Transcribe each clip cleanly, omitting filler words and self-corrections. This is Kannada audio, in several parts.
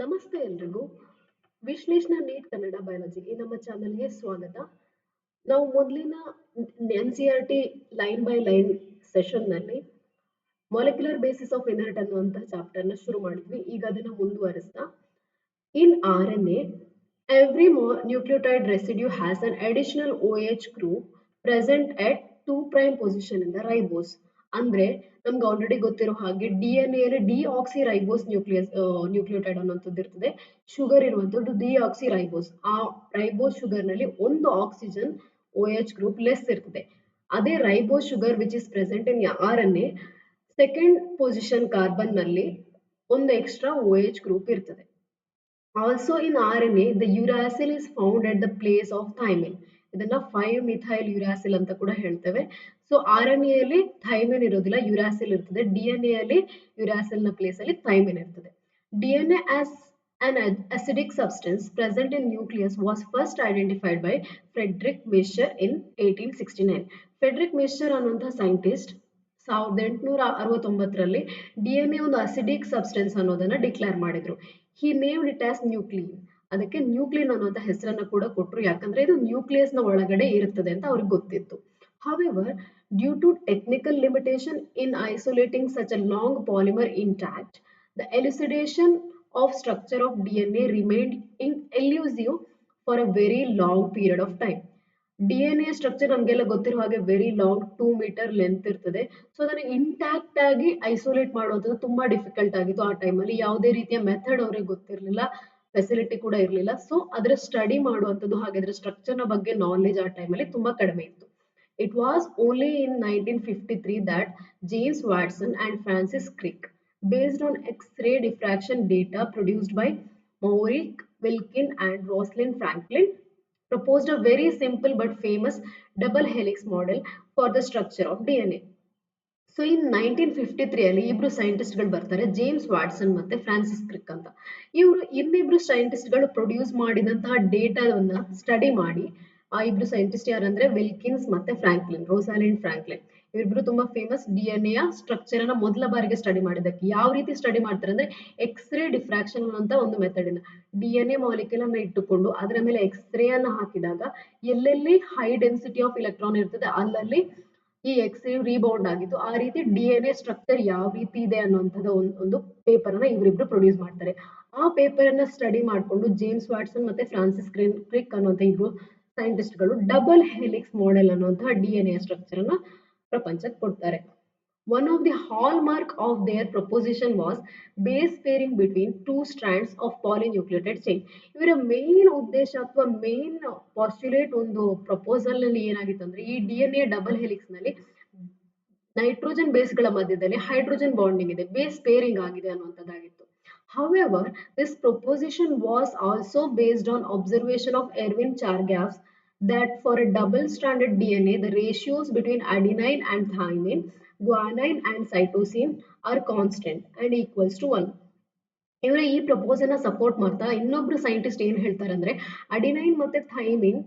ನಮಸ್ತೆ ಎಲ್ರಿಗೂ. ವಿಶ್ಲೇಷಣಾ ನೀಟ್ ಕನ್ನಡ ಬಯಾಲಜಿ ಈ ನಮ್ಮ ಚಾನಲ್ಗೆ ಸ್ವಾಗತ. ನಾವು ಮೊದಲಿನ NCERT line by line session ನಲ್ಲಿ ಮಾಲಿಕ್ಯುಲರ್ ಬೇಸಿಸ್ ಆಫ್ ಇನರ್ಟ್ ಅನ್ನುವಂಥ ಚಾಪ್ಟರ್ ನ ಶುರು ಮಾಡಿದ್ವಿ. ಈಗ ಅದನ್ನ ಮುಂದುವರಿಸ್ತಾ in RNA every nucleotide residue has an additional OH group present at 2' position in the ribose. ಅಂದ್ರೆ ನಮ್ಗೆ ಆಲ್ರೆಡಿ ಗೊತ್ತಿರೋ ಹಾಗೆ DNA ಅಲ್ಲಿ ಡಿಆಕ್ಸಿ ರೈಬೋಸ್ ನ್ಯೂಕ್ಲಿಯೋಟೈಡ್ ಅನ್ನೋಂಥದ್ದು ಇರ್ತದೆ. ಶುಗರ್ ಇರುವಂತದ್ದು ಡಿಆಕ್ಸಿ ರೈಬೋಸ್. ಆ ರೈಬೋಸ್ ಶುಗರ್ ನಲ್ಲಿ ಒಂದು ಆಕ್ಸಿಜನ್ OH ಗ್ರೂಪ್ ಲೆಸ್ ಇರ್ತದೆ. ಅದೇ ribose sugar which is present in RNA second position carbon ನಲ್ಲಿ ಒಂದು ಎಕ್ಸ್ಟ್ರಾ OH ಗ್ರೂಪ್ ಇರ್ತದೆ. Also in RNA, the uracil is found at the place of thymine. ಇದನ್ನ 5-methyl uracil ಅಂತ ಕೂಡ ಹೇಳ್ತೇವೆ. ಸೊ RNA ಅಲ್ಲಿ ಥೈಮಿನ್ ಇರೋದಿಲ್ಲ, ಯುರಾಸಿಲ್ ಇರ್ತದೆ. DNA ಅಲ್ಲಿ ಯುರಾಸಿಲ್ ನ ಪ್ಲೇಸ್ ಅಲ್ಲಿ ಥೈಮಿನ್ ಇರ್ತದೆ. DNA as an acidic substance present in nucleus was first identified by Friedrich Miescher in 1869. Friedrich mixture ಅನ್ನುವಂಥ ಸೈಂಟಿಸ್ಟ್ 1869ರಲ್ಲಿ DNA ಒಂದು ಅಸಿಡಿಕ್ ಸಬ್ಸ್ಟೆನ್ಸ್ ಅನ್ನೋದನ್ನ ಡಿಕ್ಲೇರ್ ಮಾಡಿದ್ರು. ಹಿ ನೇಮ್ಡ್ ಇಟ್ ಆಸ್ ನ್ಯೂಕ್ಲಿಯನ್. ಅದಕ್ಕೆ ನ್ಯೂಕ್ಲಿಯನ್ ಅನ್ನುವಂಥ ಹೆಸರನ್ನ ಕೂಡ ಕೊಟ್ರು, ಯಾಕಂದ್ರೆ ಇದು ನ್ಯೂಕ್ಲಿಯಸ್ ನ ಒಳಗಡೆ ಇರುತ್ತದೆ ಅಂತ ಅವ್ರಿಗೆ ಗೊತ್ತಿತ್ತು. However, due to technical limitation in isolating such a long polymer intact, the elucidation of structure of DNA remained elusive for a very long period of time. DNA structure ನಮಗೆಲ್ಲ ಗೊತ್ತಿರೋ ಹಾಗೆ ವೆರಿ ಲಾಂಗ್ 2 ಮೀಟರ್ ಲೆಂತ್ ಇರ್ತದೆ. ಸೊ ಅದನ್ನ ಇಂಟ್ಯಾಕ್ಟ್ ಆಗಿ ಐಸೋಲೇಟ್ ಮಾಡುವಂಥದ್ದು ತುಂಬಾ ಡಿಫಿಕಲ್ಟ್ ಆಗಿತ್ತು. ಆ ಟೈಮಲ್ಲಿ ಯಾವುದೇ ರೀತಿಯ ಮೆಥಡ್ ಅವ್ರಿಗೆ ಗೊತ್ತಿರಲಿಲ್ಲ, ಫೆಸಿಲಿಟಿ ಕೂಡ ಇರಲಿಲ್ಲ. ಸೊ ಅದರ ಸ್ಟಡಿ ಮಾಡುವಂಥದ್ದು ಹಾಗೆ ಅದರ ಸ್ಟ್ರಕ್ಚರ್ ನ ಬಗ್ಗೆ ನಾಲೆಜ್ ಆ ಟೈಮಲ್ಲಿ ತುಂಬಾ ಕಡಿಮೆ ಇತ್ತು. It was only in 1953 that James Watson and Francis Crick, based on X-ray diffraction data produced by Maurice Wilkin and Rosalind Franklin, proposed a very simple but famous double helix model for the structure of DNA. So in 1953 ಅಲ್ಲಿ ಇಬ್ರು ಸೈಂಟಿಸ್ಟ್ ಗಳು ಬರ್ತಾರೆ, ಜೇಮ್ಸ್ ವಾಟ್ಸನ್ ಮತ್ತೆ ಫ್ರಾನ್ಸಿಸ್ ಕ್ರಿಕ್ ಅಂತ. ಇವರು ಇನ್ನಿಬ್ರು ಸೈಂಟಿಸ್ಟ್ ಗಳು ಪ್ರೊಡ್ಯೂಸ್ ಮಾಡಿದಂತಹ ಡೇಟಾವನ್ನ ಸ್ಟಡಿ ಮಾಡಿ, ಆ ಇಬ್ರು ಸೈಂಟಿಸ್ಟ್ ಯಾರಂದ್ರೆ ವಿಲ್ಕಿನ್ಸ್ ಮತ್ತೆ ಫ್ರಾಂಕ್ಲಿನ್, ರೋಸಾಲಿಂಡ್ ಫ್ರಾಂಕ್ಲಿನ್. ಇವರಿಬ್ರು ತುಂಬಾ ಫೇಮಸ್. DNA ಸ್ಟ್ರಕ್ಚರ್ ಅನ್ನ ಮೊದಲ ಬಾರಿಗೆ ಸ್ಟಡಿ ಮಾಡಿದಕ್ಕೆ ಯಾವ ರೀತಿ ಸ್ಟಡಿ ಮಾಡ್ತಾರೆ ಅಂದ್ರೆ ಎಕ್ಸ್ರೇ ಡಿಫ್ರಾಕ್ಷನ್ ಅಂತ ಒಂದು ಮೆಥಡ್ ಇಂದ DNA ಮಾಲಿಕ್ಯೂಲ್ ಅನ್ನ ಇಟ್ಟುಕೊಂಡು ಅದರ ಮೇಲೆ ಎಕ್ಸ್ರೇ ಅನ್ನ ಹಾಕಿದಾಗ ಎಲ್ಲೆಲ್ಲಿ ಹೈ ಡೆನ್ಸಿಟಿ ಆಫ್ ಇಲೆಕ್ಟ್ರಾನ್ ಇರ್ತದೆ ಅಲ್ಲಲ್ಲಿ ಈ ಎಕ್ಸ್ರೇ ರೀಬೌಂಡ್ ಆಗಿತ್ತು. ಆ ರೀತಿ DNA ಸ್ಟ್ರಕ್ಚರ್ ಯಾವ ರೀತಿ ಇದೆ ಅನ್ನುವಂಥದ್ದು ಒಂದು ಪೇಪರ್ ಅನ್ನ ಇವರಿಬ್ರು ಪ್ರೊಡ್ಯೂಸ್ ಮಾಡ್ತಾರೆ. ಆ ಪೇಪರ್ ಅನ್ನ ಸ್ಟಡಿ ಮಾಡಿಕೊಂಡು ಜೇಮ್ಸ್ ವಾಟ್ಸನ್ ಮತ್ತೆ ಫ್ರಾನ್ಸಿಸ್ ಕ್ರಿಕ್ ಅನ್ನುವಂಥ ಇಬ್ರು ಸೈಂಟಿಸ್ಟ್ ಗಳು ಡಬಲ್ ಹೆಲಿಕ್ಸ್ ಮಾಡೆಲ್ ಅನ್ನುವಂತಹ DNA ಸ್ಟ್ರಕ್ಚರ್ ಅನ್ನ ಪ್ರಪಂಚಕ್ಕೆ ಕೊಡ್ತಾರೆ. One of the hallmark of their proposition was base pairing between two strands of polynucleotide chain. ಇವರ ಮೇನ್ ಉದ್ದೇಶ ಅಥವಾ ಮೇನ್ ಪಾಸ್ಟ್ಯುಲೇಟ್ ಒಂದು ಪ್ರಪೋಸಲ್ ನಲ್ಲಿ ಏನಾಗಿತ್ತು ಅಂದ್ರೆ ಈ DNA ಡಬಲ್ ಹೆಲಿಕ್ಸ್ ನಲ್ಲಿ ನೈಟ್ರೋಜನ್ ಬೇಸ್ ಗಳ ಮಧ್ಯದಲ್ಲಿ ಹೈಡ್ರೋಜನ್ ಬಾಂಡಿಂಗ್ ಇದೆ, ಬೇಸ್ ಪೇರಿಂಗ್ ಆಗಿದೆ ಅನ್ನುವಂಥದ್ದಾಗಿತ್ತು. However, this proposition was also based on observation of Erwin Chargaff's that for a double-stranded DNA, the ratios between adenine and thymine, guanine and cytosine are constant and equals to 1. ಇವರ ಈ ಪ್ರಪೋಸಲ್ ನ ಸಪೋರ್ಟ್ ಮಾಡ್ತಾ ಇನ್ನೊಬ್ರು ಸೈಂಟಿಸ್ಟ್ ಏನ್ ಹೇಳ್ತಾರೆ ಅಂದ್ರೆ ಅಡಿನೈನ್ ಮತ್ತೆ ಥೈಮಿನ್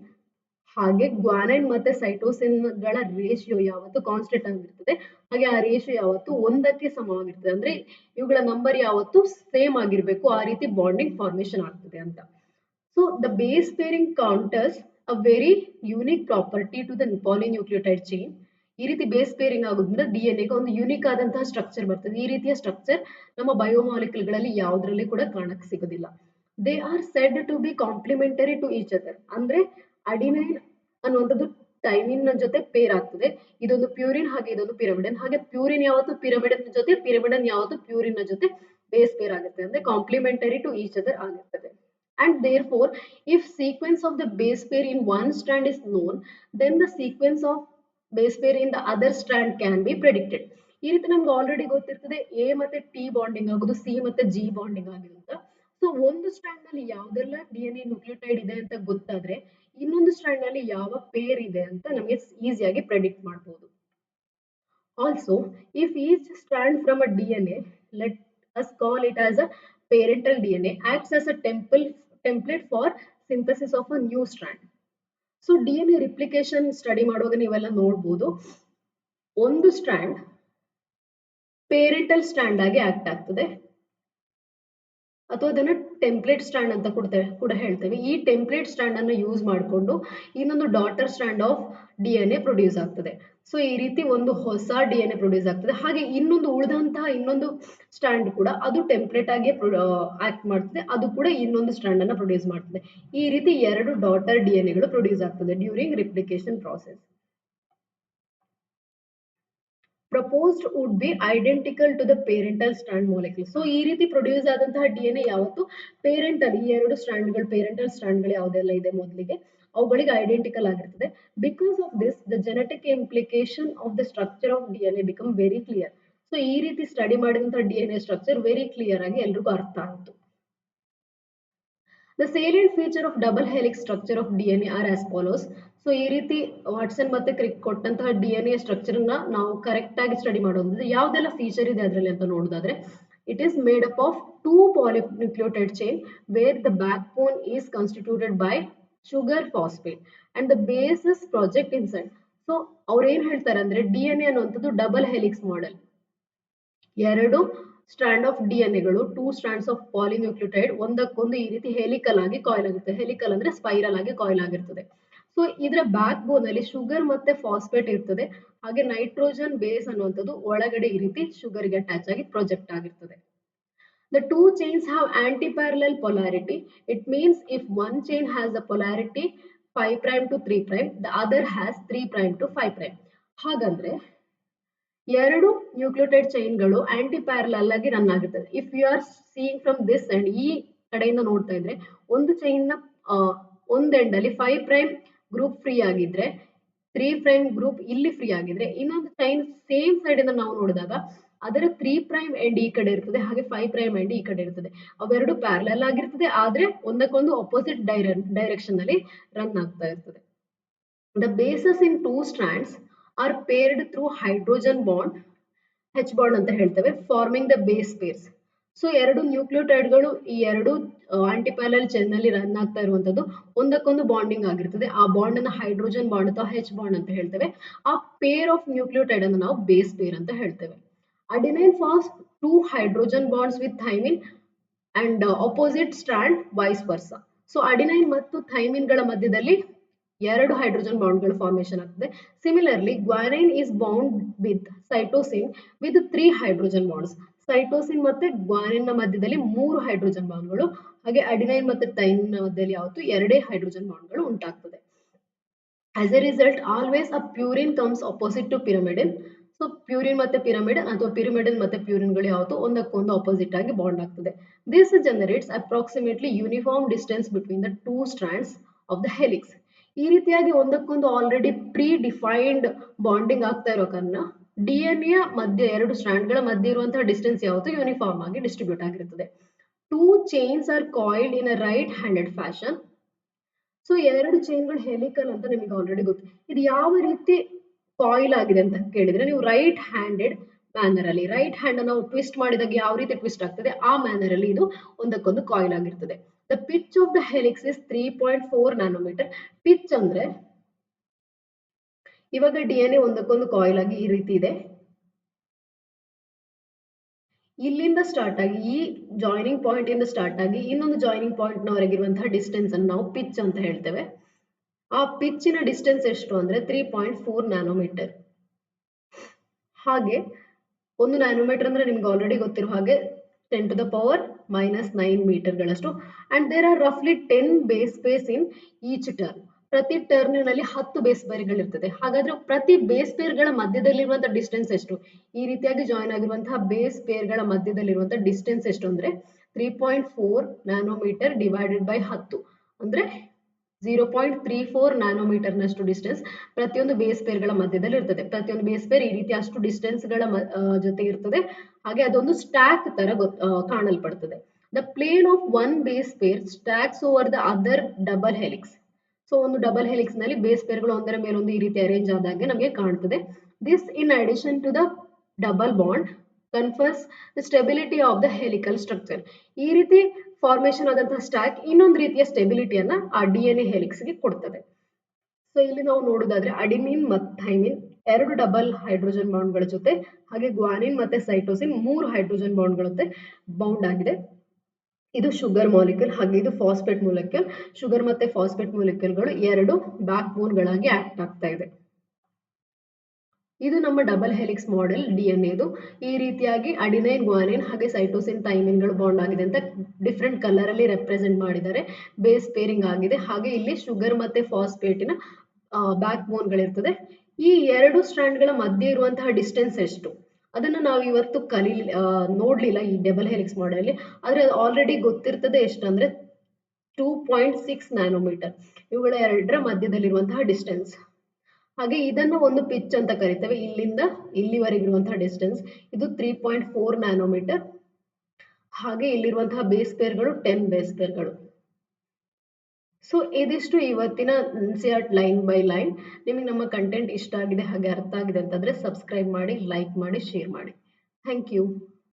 ಹಾಗೆ ಗ್ವಾನೈನ್ ಮತ್ತೆ ಸೈಟೋಸಿನ್ ಗಳ ರೇಷಿಯೋ ಯಾವತ್ತು ಕಾನ್ಸ್ಟೆಂಟ್ ಆಗಿರ್ತದೆ, ಹಾಗೆ ಆ ರೇಷಿಯೋ ಯಾವತ್ತು 1ಕ್ಕೆ ಸಮವಾಗಿರ್ತದೆ. ಅಂದ್ರೆ ಇವುಗಳ ನಂಬರ್ ಯಾವತ್ತು ಸೇಮ್ ಆಗಿರ್ಬೇಕು, ಆ ರೀತಿ ಬಾಂಡಿಂಗ್ ಫಾರ್ಮೇಶನ್ ಆಗ್ತದೆ ಅಂತ. So the base pairing counters a very unique property to the polynucleotide chain. ಈ ರೀತಿ ಬೇಸ್ ಪೇರಿಂಗ್ ಆಗೋದ್ರಿಂದ DNA ಗೆ ಒಂದು ಯೂನಿಕ್ ಆದಂತಹ ಸ್ಟ್ರಕ್ಚರ್ ಬರ್ತದೆ. ಈ ರೀತಿಯ ಸ್ಟ್ರಕ್ಚರ್ ನಮ್ಮ ಬಯೋಮಾಲಿಕ್ಯೂಲ್ಗಳಲ್ಲಿ ಯಾವುದರಲ್ಲಿ ಕೂಡ ಕಾಣಕ್ಕೆ ಸಿಗೋದಿಲ್ಲ. They are said to be complementary to each other. ಅಂದ್ರೆ ಅಡಿನೈನ್ ಅನ್ನುವಂಥದ್ದು ಥೈಮಿನ್ ನ ಜೊತೆ ಪೇರ್ ಆಗ್ತದೆ. ಇದೊಂದು ಪ್ಯೂರಿನ್ ಹಾಗೆ ಇದೊಂದು ಪಿರಮಿಡನ್. ಹಾಗೆ ಪ್ಯೂರಿನ್ ಯಾವತ್ತು ಪಿರಮಿಡನ್ ಜೊತೆ, ಪಿರಮಿಡನ್ ಯಾವತ್ತು ಪ್ಯೂರಿನ್ ನ ಜೊತೆ ಬೇಸ್ ಪೇರ್ ಆಗುತ್ತೆ. ಅಂದ್ರೆ ಕಾಂಪ್ಲಿಮೆಂಟರಿ ಟು ಈಚ್ ಅದರ್ ಆಗಿರ್ತದೆ. And therefore, if sequence of the base pair in one strand is known, then the sequence of base pair in the other strand can be predicted. ಈ ರೀತಿ ನಮ್ಗೆ ಆಲ್ರೆಡಿ ಗೊತ್ತಿರ್ತದೆ ಎ ಮತ್ತೆ ಟಿ ಬಾಂಡಿಂಗ್ ಆಗೋದು, ಸಿ ಮತ್ತೆ ಜಿ ಬಾಂಡಿಂಗ್ ಆಗಿದೆ ಅಂತ. ಸೊ ಒಂದು ಸ್ಟ್ರಾಂಡ್ ನಲ್ಲಿ ಯಾವ್ದೆಲ್ಲ DNA ನ್ಯೂಕ್ಲಿಯೋಟೈಡ್ ಇದೆ ಅಂತ ಗೊತ್ತಾದ್ರೆ ಇನ್ನೊಂದು ಸ್ಟ್ರಾಂಡ್ ನಲ್ಲಿ ಯಾವ ಪೇರ್ ಇದೆ ಅಂತ ನಮಗೆ ಈಸಿಯಾಗಿ ಪ್ರೆಡಿಕ್ಟ್ ಮಾಡಬಹುದು. Also, if each strand from a DNA, let us call it as a parental DNA, acts as a template for synthesis of a new strand. So DNA replication study ಮಾಡುವಾಗ ನೀವೆಲ್ಲ ನೋಡ್ಬೋದು, ಒಂದು ಸ್ಟ್ರಾಂಡ್ ಪೇರೆಂಟಲ್ ಸ್ಟ್ರಾಂಡ್ ಆಗಿ ಆಕ್ಟ್ ಆಗ್ತದೆ, ಅಥವಾ ಅದನ್ನ ಟೆಂಪ್ಲೇಟ್ ಸ್ಟ್ರಾಂಡ್ ಅಂತ ಕೂಡ ಹೇಳ್ತೇವೆ. ಈ ಟೆಂಪ್ಲೇಟ್ ಸ್ಟ್ರಾಂಡ್ ಅನ್ನು ಯೂಸ್ ಮಾಡಿಕೊಂಡು ಇನ್ನೊಂದು daughter strand of DNA produce ಆಗ್ತದೆ. ಸೊ ಈ ರೀತಿ ಒಂದು ಹೊಸ DNA ಪ್ರೊಡ್ಯೂಸ್ ಆಗ್ತದೆ. ಹಾಗೆ ಇನ್ನೊಂದು ಉಳಿದಂತಹ ಇನ್ನೊಂದು ಸ್ಟ್ರಾಂಡ್ ಕೂಡ ಅದು ಟೆಂಪ್ಲೇಟ್ ಆಗಿ ಆಕ್ಟ್ ಮಾಡ್ತದೆ, ಅದು ಕೂಡ ಇನ್ನೊಂದು ಸ್ಟ್ರಾಂಡ್ ಅನ್ನ ಪ್ರೊಡ್ಯೂಸ್ ಮಾಡ್ತದೆ. ಈ ರೀತಿ ಎರಡು ಡಾಟರ್ DNAಗಳು ಪ್ರೊಡ್ಯೂಸ್ ಆಗ್ತದೆ during replication process. Proposed would be identical to the parental strand molecule. So ಈ ರೀತಿ ಪ್ರೊಡ್ಯೂಸ್ ಆದಂತಹ DNA ಯಾವತ್ತು ಪೇರೆಂಟಲ್, ಈ ಎರಡು ಸ್ಟ್ರಾಂಡ್ಗಳು ಪೇರೆಂಟಲ್ ಸ್ಟ್ರಾಂಡ್ಗಳು ಯಾವುದೆಲ್ಲ ಇದೆ ಮೊದಲಿಗೆ ಅವುಗಳಿಗೆ ಐಡೆಂಟಿಕಲ್ ಆಗಿರ್ತದೆ. Because of this the genetic implication of the structure of DNA become very clear. So ಈ ರೀತಿ ಸ್ಟಡಿ ಮಾಡಿದಂತಹ DNA ಸ್ಟ್ರಕ್ಚರ್ ವೆರಿ ಕ್ಲಿಯರ್ ಆಗಿ ಎಲ್ರಿಗೂ ಅರ್ಥ ಆಯಿತು. The salient feature of double helix structure of DNA are as follows. So ಈ ರೀತಿ ವಾಟ್ಸನ್ ಮತ್ತೆ ಕ್ರಿಕ್ ಕೊಟ್ಟಂತಹ DNA ಸ್ಟ್ರಕ್ಚರ್ ನ ನಾವು ಕರೆಕ್ಟ್ ಆಗಿ ಸ್ಟಡಿ ಮಾಡೋದು ಯಾವ್ದೆಲ್ಲ ಫೀಚರ್ ಇದೆ ಅದರಲ್ಲಿ ಅಂತ ನೋಡೋದಾದ್ರೆ, it is made up of two polynucleotide chain where the backbone is constituted by sugar phosphate and the base is project inside. So ಅವ್ರು ಏನ್ ಹೇಳ್ತಾರೆ ಅಂದ್ರೆ DNA ಅನ್ನುವಂಥದ್ದು ಡಬಲ್ ಹೆಲಿಕ್ಸ್ ಮಾಡೆಲ್. ಎರಡು ಸ್ಟ್ರಾಂಡ್ ಆಫ್ ಡಿಎನ್ಎಗಳು, ಟೂ ಸ್ಟ್ರಾಂಡ್ಸ್ ಆಫ್ ಪಾಲಿನ್ಯೂಕ್ಲಿಯೋಟೈಡ್ ಒಂದಕ್ಕೊಂದು ಈ ರೀತಿ ಹೆಲಿಕಲ್ ಆಗಿ ಕಾಯಿಲ್ ಆಗುತ್ತೆ. ಹೆಲಿಕಲ್ ಅಂದ್ರೆ ಸ್ಪೈರಲ್ ಆಗಿ ಕಾಯಿಲ್ ಆಗಿರ್ತದೆ. ಸೊ ಇದರ ಬ್ಯಾಕ್ ಬೋನ್ ಅಲ್ಲಿ ಶುಗರ್ ಮತ್ತೆ ಫಾಸ್ಫೇಟ್ ಇರ್ತದೆ. ಹಾಗೆ ನೈಟ್ರೋಜನ್ ಬೇಸ್ ಅನ್ನುವಂಥದ್ದು ಒಳಗಡೆ ಈ ರೀತಿ ಶುಗರ್ ಗೆ ಅಟ್ಯಾಚ್ ಆಗಿ ಪ್ರೊಜೆಕ್ಟ್ ಆಗಿರ್ತದೆ. The two chains have anti-parallel polarity. It means if one chain has a polarity 5' to 3', the other has 3' to 5'. ಹಾಗಂದ್ರೆ ಎರಡು ನ್ಯೂಕ್ಲಿಯೋಟೈಡ್ ಚೈನ್ಗಳು ಆಂಟಿ ಪ್ಯಾರಲಲ್ ಆಗಿ ರನ್ ಆಗುತ್ತದೆ. If you are seeing from this end, ಈ ಕಡೆಯಿಂದ ನೋಡ್ತಾ ಇದ್ರೆ ಒಂದು ಚೈನ್ ನ ಒಂದ್ ಎಂಡ್ ಅಲ್ಲಿ 5' ಗ್ರೂಪ್ ಫ್ರೀ ಆಗಿದ್ರೆ 3' ಗ್ರೂಪ್ ಇಲ್ಲಿ ಫ್ರೀ ಆಗಿದ್ರೆ, ಇನ್ನೊಂದು ಚೈನ್ ಸೇಮ್ ಸೈಡ್ ಇಂದ ನಾವು ನೋಡಿದಾಗ ಅದರ 3' ಎಂಡ್ ಈ ಕಡೆ ಇರ್ತದೆ, ಹಾಗೆ 5' ಎಂಡ್ ಈ ಕಡೆ ಇರ್ತದೆ. ಅವೆರಡು ಪ್ಯಾರಲಲ್ ಆಗಿರ್ತದೆ, ಆದ್ರೆ ಒಂದಕ್ಕೊಂದು ಅಪೋಸಿಟ್ ಡೈರೆಕ್ಷನ್ ಅಲ್ಲಿ ರನ್ ಆಗ್ತಾ ಇರ್ತದೆ. The bases in two strands are paired through hydrogen bond, H bond ಅಂತ ಹೇಳ್ತೇವೆ, farming the base pairs. So ಎರಡು ನ್ಯೂಕ್ಲಿಯೋಟೈಡ್ಗಳು ಈ ಎರಡು ಆಂಟಿಪ್ಯಾರಲಲ್ ಚೈನ್ ನಲ್ಲಿ ರನ್ ಆಗ್ತಾ ಇರುವಂತದ್ದು ಒಂದಕ್ಕೊಂದು ಬಾಂಡಿಂಗ್ ಆಗಿರ್ತದೆ. ಆ ಬಾಂಡ್ ಅನ್ನ ಹೈಡ್ರೋಜನ್ ಬಾಂಡ್ ಅಥವಾ ಹೆಚ್ ಬಾಂಡ್ ಅಂತ ಹೇಳ್ತೇವೆ. ಆ ಪೇರ್ ಆಫ್ ನ್ಯೂಕ್ಲಿಯೋಟೈಡ್ ಅನ್ನು ನಾವು ಬೇಸ್ ಪೇರ್ ಅಂತ ಹೇಳ್ತೇವೆ. Adenine forms two hydrogen bonds with thymine and opposite strand vice versa. So adenine ಮತ್ತು ಥೈಮಿನ್ ಗಳ ಮಧ್ಯದಲ್ಲಿ ಎರಡು ಹೈಡ್ರೋಜನ್ ಬಾಂಡ್ಗಳು ಫಾರ್ಮೇಶನ್ ಆಗ್ತದೆ. Similarly guanine is bound with cytosine with 3 hydrogen bonds. Cytosine ಮತ್ತೆ ಗ್ವಾನೈನ್ ನ ಮಧ್ಯದಲ್ಲಿ 3 ಹೈಡ್ರೋಜನ್ ಬಾಂಡ್ಗಳು, ಹಾಗೆ ಅಡಿನೈನ್ ಮತ್ತೆ ಥೈಮಿನ್ ನ ಮಧ್ಯದಲ್ಲಿ ಯಾವತ್ತು ಎರಡೇ ಹೈಡ್ರೋಜನ್ ಬಾಂಡ್ಗಳು ಉಂಟಾಗ್ತದೆ. As a result, always a purine comes opposite to pyrimidine. So purine ಮತ್ತೆ ಪಿರಮಿಡ್ ಅಥವಾ ಪಿರಿಮಿಡಿನ್ ಮತ್ತೆ ಪ್ಯೂರಿನ್ಗಳು ಯಾವತ್ತು ಒಂದಕ್ಕೊಂದು ಅಪೋಸಿಟ್ ಆಗಿ ಬಾಂಡ್ ಆಗ್ತದೆ. This generates approximately uniform distance between the two strands of the helix. ಈ ರೀತಿಯಾಗಿ ಒಂದಕ್ಕೊಂದು ಆಲ್ರೆಡಿ ಪ್ರೀ ಡಿಫೈನ್ಡ್ ಬಾಂಡಿಂಗ್ ಆಗ್ತಾ ಇರೋ ಕಾರಣ DNA ಮಧ್ಯೆ ಎರಡು ಸ್ಟ್ರಾಂಡ್ಗಳ ಮಧ್ಯೆ ಇರುವಂತಹ ಡಿಸ್ಟೆನ್ಸ್ ಯಾವತ್ತು ಯೂನಿಫಾರ್ಮ್ ಆಗಿ ಡಿಸ್ಟ್ರಿಬ್ಯೂಟ್ ಆಗಿರುತ್ತದೆ. Two chains are coiled in a right handed fashion. So ಎರಡು ಚೈನ್ಗಳು ಹೆಲಿಕಲ್ ಅಂತ ನಿಮಗೆ ಆಲ್ರೆಡಿ ಗೊತ್ತು. ಇದು ಯಾವ ರೀತಿ ಕಾಯಿಲ್ ಆಗಿದೆ ಅಂತ ಕೇಳಿದ್ರೆ, ನೀವು ರೈಟ್ ಹ್ಯಾಂಡೆಡ್ ಮ್ಯಾನರ್ ಅಲ್ಲಿ, ರೈಟ್ ಹ್ಯಾಂಡ್ ನಾವು ಟ್ವಿಸ್ಟ್ ಮಾಡಿದಾಗ ಯಾವ ರೀತಿ ಟ್ವಿಸ್ಟ್ ಆಗ್ತದೆ ಆ ಮ್ಯಾನರ್ ಅಲ್ಲಿ ಇದು ಒಂದಕ್ಕೊಂದು ಕಾಯಿಲ್ ಆಗಿರ್ತದೆ. The pitch of the helix is 3.4 nanometre. Pitch ಅಂದ್ರೆ ಇವಾಗ DNA ಒಂದಕ್ಕೊಂದು ಕಾಯಿಲ್ ಆಗಿ ಈ ರೀತಿ ಇದೆ. ಇಲ್ಲಿಂದ ಸ್ಟಾರ್ಟ್ ಆಗಿ ಈ ಜಾಯಿನಿಂಗ್ ಪಾಯಿಂಟ್ ಇಂದ ಸ್ಟಾರ್ಟ್ ಆಗಿ ಇನ್ನೊಂದು ಜಾಯಿನಿಂಗ್ ಪಾಯಿಂಟ್ ನವರೆಗಿರುವಂತಹ ಡಿಸ್ಟೆನ್ಸ್ ಅನ್ನು ನಾವು ಪಿಚ್ ಅಂತ ಹೇಳ್ತೇವೆ. ಆ ಪಿಚ್ಚಿನ ಡಿಸ್ಟೆನ್ಸ್ ಎಷ್ಟು ಅಂದ್ರೆ 3.4 ನ್ಯಾನೋಮೀಟರ್. ಹಾಗೆ ಒಂದು ನ್ಯಾನೋಮೀಟರ್ ಅಂದ್ರೆ ನಿಮ್ಗೆ ಆಲ್ರೆಡಿ ಗೊತ್ತಿರೋ ಹಾಗೆ 10⁻⁻⁹ ಮೀಟರ್ಗಳಷ್ಟು. ಅಂಡ್ ದೇರ್ ಆರ್ ರಫ್ಲಿ 10 base pairs in each turn. ಪ್ರತಿ ಟರ್ನಿನಲ್ಲಿ 10 ಬೇಸ್ ಪೇರ್ಗಳಿರ್ತದೆ. ಹಾಗಾದ್ರೆ ಪ್ರತಿ ಬೇಸ್ ಪೇರ್ಗಳ ಮಧ್ಯದಲ್ಲಿರುವಂತಹ ಡಿಸ್ಟೆನ್ಸ್ ಎಷ್ಟು? ಈ ರೀತಿಯಾಗಿ ಜಾಯಿನ್ ಆಗಿರುವಂತಹ ಬೇಸ್ ಪೇರ್ಗಳ ಮಧ್ಯದಲ್ಲಿರುವಂತಹ ಡಿಸ್ಟೆನ್ಸ್ ಎಷ್ಟು ಅಂದ್ರೆ 3.4 ನ್ಯಾನೋಮೀಟರ್ ಡಿವೈಡೆಡ್ ಬೈ 10 ಅಂದ್ರೆ 0.34 ನ್ಯಾನೋಮೀಟರ್ ನಷ್ಟು ಡಿಸ್ಟೆನ್ಸ್ ಪ್ರತಿಯೊಂದು ಬೇಸ್ ಪೇರ್ಗಳ ಮಧ್ಯದಲ್ಲಿ ಇರ್ತದೆ. ಪ್ರತಿಯೊಂದು ಬೇಸ್ ಪೇರ್ ಈ ರೀತಿ ಅಷ್ಟು ಡಿಸ್ಟೆನ್ಸ್ ಗಳ ಜೊತೆ ಇರ್ತದೆ. ಹಾಗೆ ಅದೊಂದು ಸ್ಟ್ಯಾಕ್ ತರ ಕಾಣಲ್ಪಡ್ತದೆ. The plane of one base pair stacks over the other double helix. So ಒಂದು ಡಬಲ್ ಹೆಲಿಕ್ಸ್ ನಲ್ಲಿ ಬೇಸ್ ಪೇರ್ಗಳು ಒಂದರ ಮೇಲೊಂದು ಈ ರೀತಿ ಅರೇಂಜ್ ಆದಾಗೆ ನಮಗೆ ಕಾಣ್ತದೆ. This in addition to the double bond confers the stability of the helical structure. ಈ ರೀತಿ ಫಾರ್ಮೇಶನ್ ಆದಂತಹ ಸ್ಟ್ಯಾಕ್ ಇನ್ನೊಂದು ರೀತಿಯ ಸ್ಟೆಬಿಲಿಟಿಯನ್ನ ಆ DNA ಹೆಲಿಕ್ಸ್ ಗೆ ಕೊಡ್ತದೆ. ಸೊ ಇಲ್ಲಿ ನಾವು ನೋಡೋದಾದ್ರೆ ಅಡಿನಿನ್ ಮತ್ತು ಥೈಮಿನ್ ಎರಡು ಡಬಲ್ ಹೈಡ್ರೋಜನ್ ಬಾಂಡ್ಗಳ ಜೊತೆ, ಹಾಗೆ ಗ್ವಾನಿನ್ ಮತ್ತೆ ಸೈಟೋಸಿನ್ 3 ಹೈಡ್ರೋಜನ್ ಬಾಂಡ್ಗಳ ಜೊತೆ ಬೌಂಡ್ ಆಗಿದೆ. ಇದು ಶುಗರ್ ಮಾಲಿಕ್ಯೂಲ್ ಹಾಗೆ ಇದು ಫಾಸ್ಫೇಟ್ ಮಾಲಿಕ್ಯೂಲ್. ಶುಗರ್ ಮತ್ತೆ ಫಾಸ್ಫೇಟ್ ಮಾಲಿಕ್ಯೂಲ್ಗಳು ಎರಡು ಬ್ಯಾಕ್ ಬೋನ್ಗಳಾಗಿ ಆಕ್ಟ್ ಆಗ್ತಾ ಇದೆ. ಇದು ನಮ್ಮ ಡಬಲ್ ಹೆಲಿಕ್ಸ್ ಮಾಡೆಲ್ DNA. ಈ ರೀತಿಯಾಗಿ ಅಡಿನೈನ್, ಗ್ವಾನಿನ್ ಹಾಗೆ ಸೈಟೋಸಿನ್, ಥೈಮಿನ್ಗಳು ಬಾಂಡ್ ಆಗಿದೆ ಅಂತ ಡಿಫ್ರೆಂಟ್ ಕಲರ್ ಅಲ್ಲಿ ರೆಪ್ರೆಸೆಂಟ್ ಮಾಡಿದ್ದಾರೆ. ಬೇಸ್ ಪೇರಿಂಗ್ ಆಗಿದೆ. ಹಾಗೆ ಇಲ್ಲಿ ಶುಗರ್ ಮತ್ತೆ ಫಾಸ್ಫೇಟಿನ ಬ್ಯಾಕ್ ಬೋನ್ಗಳಿರ್ತದೆ. ಈ ಎರಡು ಸ್ಟ್ರಾಂಡ್ಗಳ ಮಧ್ಯೆ ಇರುವಂತಹ ಡಿಸ್ಟೆನ್ಸ್ ಎಷ್ಟು ಅದನ್ನು ನಾವು ಇವತ್ತು ನೋಡ್ಲಿಲ್ಲ ಈ ಡಬಲ್ ಹೆಲಿಕ್ಸ್ ಮಾಡೆಲ್. ಆದ್ರೆ ಆಲ್ರೆಡಿ ಗೊತ್ತಿರ್ತದೆ ಎಷ್ಟಂದ್ರೆ 2.6 ನ್ಯಾನೋಮೀಟರ್ ಇವುಗಳ ಎರಡರ ಮಧ್ಯದಲ್ಲಿರುವಂತಹ ಡಿಸ್ಟೆನ್ಸ್. ಹಾಗೆ ಇದನ್ನು ಒಂದು ಪಿಚ್ ಅಂತ ಕರಿತೇವೆ. ಇಲ್ಲಿಂದ ಇಲ್ಲಿವರೆಗಿರುವಂತಹ ಡಿಸ್ಟೆನ್ಸ್ ಇದು 3.4 ನ್ಯಾನೋಮೀಟರ್. ಹಾಗೆ ಇಲ್ಲಿರುವಂತಹ ಬೇಸ್ ಪೇರ್ಗಳು 10 ಬೇಸ್ ಪೇರ್ಗಳು. ಸೊ ಇದಿಷ್ಟು ಇವತ್ತಿನ NCERT ಲೈನ್ ಬೈ ಲೈನ್. ನಿಮಗೆ ನಮ್ಮ ಕಂಟೆಂಟ್ ಇಷ್ಟ ಆಗಿದೆ ಹಾಗೆ ಅರ್ಥ ಆಗಿದೆ ಅಂತಂದ್ರೆ ಸಬ್ಸ್ಕ್ರೈಬ್ ಮಾಡಿ, ಲೈಕ್ ಮಾಡಿ, ಶೇರ್ ಮಾಡಿ. Thank you.